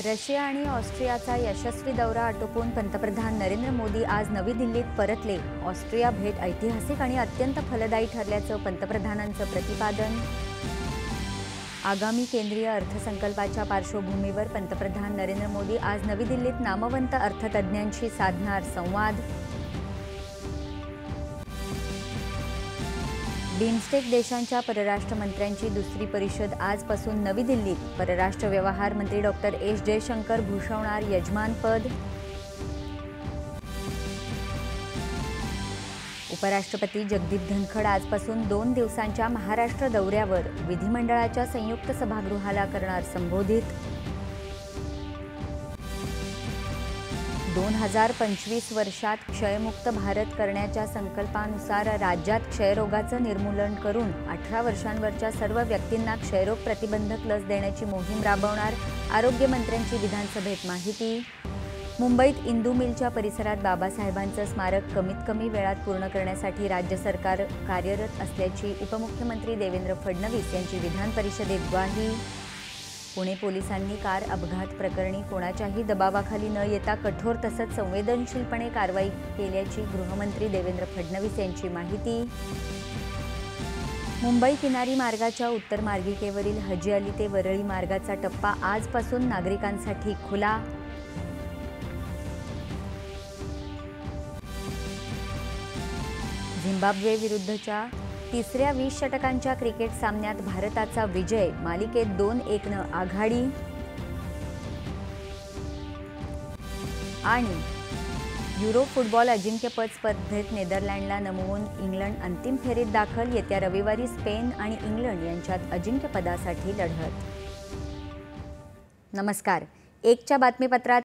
Russia आणि ऑस्ट्रियाचा यशस्वी दौरा आटोपून पंतप्रधान नरेंद्र मोदी आज नवी दिल्लीत परतले। ऑस्ट्रिया भेट ऐतिहासिक आणि अत्यंत फलदायी ठरल्याचं पंतप्रधानांचं प्रतिपादन। आगामी केंद्रीय अर्थसंकल्पाच्या पार्श्वभूमीवर पंतप्रधान नरेंद्र मोदी आज नवी दिल्लीत नामवंत अर्थतज्ञांशी साधणार संवाद। बिमस्टेक देशांच्या परराष्ट्र मंत्र्यांची दुसरी परिषद आजपासून नवी दिल्लीत। परराष्ट्र व्यवहार मंत्री डॉक्टर एस जयशंकर भूषवणार यजमानपद। उपराष्ट्रपती जगदीप धनखड आजपासून 2 दिवसांच्या महाराष्ट्र दौऱ्यावर। विधिमंडळाच्या संयुक्त सभागृहाला करणार संबोधित। 2025 वर्षात क्षयमुक्त भारत करण्याच्या संकल्पानुसार राज्यात क्षयरोगाचं निर्मूलन करून 18 वर्षांवरच्या सर्व व्यक्तींना क्षयरोग प्रतिबंधक लस देण्याची मोहीम राबवणार। आरोग्यमंत्र्यांची विधानसभेत माहिती। मुंबईत इंदू मिलच्या परिसरात बाबासाहेबांचं स्मारक कमीत कमी वेळात पूर्ण करण्यासाठी राज्य सरकार कार्यरत असल्याची उपमुख्यमंत्री देवेंद्र फडणवीस यांची विधान परिषदेत ग्वाही। पुणे पोलिसांनी कार अपघात प्रकरणी कोणाच्याही दबावाखाली न येता कठोर तसंच संवेदनशीलपणे कारवाई केल्याची गृहमंत्री देवेंद्र फडणवीस यांची माहिती। मुंबई किनारी मार्गाच्या उत्तर मार्गिकेवरील हजी अली ते वरळी मार्गाचा टप्पा आजपासून नागरिकांसाठी खुला। झिम्बाब्वे विरुद्धच्या तिसऱ्या 20 षटकांच्या क्रिकेट सामन्यात भारताचा विजय। मालिकेत 2-1 आघाडी। आणि युरो फुटबॉल अजिंक्यपद स्पर्धेत नेदरलँडला नमवून इंग्लंड अंतिम फेरीत दाखल। येत्या रविवारी स्पेन आणि इंग्लंड यांच्यात अजिंक्यपदासाठी लढत। नमस्कार, एकच्या बातमीपत्रात